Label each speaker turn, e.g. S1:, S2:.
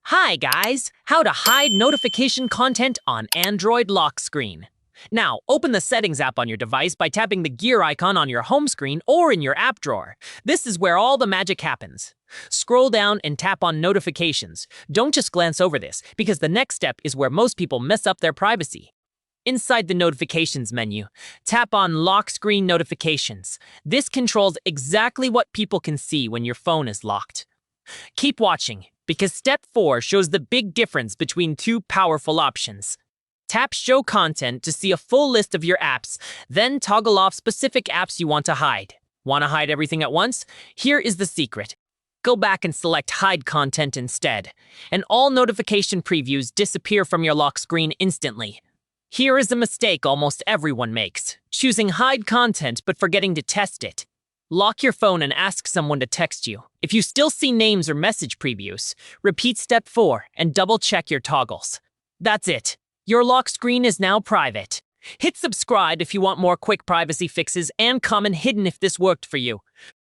S1: Hi guys! How to hide notification content on Android lock screen. Now, open the Settings app on your device by tapping the gear icon on your home screen or in your app drawer. This is where all the magic happens. Scroll down and tap on Notifications. Don't just glance over this, because the next step is where most people mess up their privacy. Inside the Notifications menu, tap on Lock Screen Notifications. This controls exactly what people can see when your phone is locked. Keep watching, because Step 4 shows the big difference between two powerful options. Tap Show Content to see a full list of your apps, then toggle off specific apps you want to hide. Want to hide everything at once? Here is the secret. Go back and select Hide Content instead, and all notification previews disappear from your lock screen instantly. Here is a mistake almost everyone makes: choosing Hide Content but forgetting to test it. Lock your phone and ask someone to text you. If you still see names or message previews, repeat Step 4 and double-check your toggles. That's it. Your lock screen is now private. Hit subscribe if you want more quick privacy fixes, and comment hidden if this worked for you.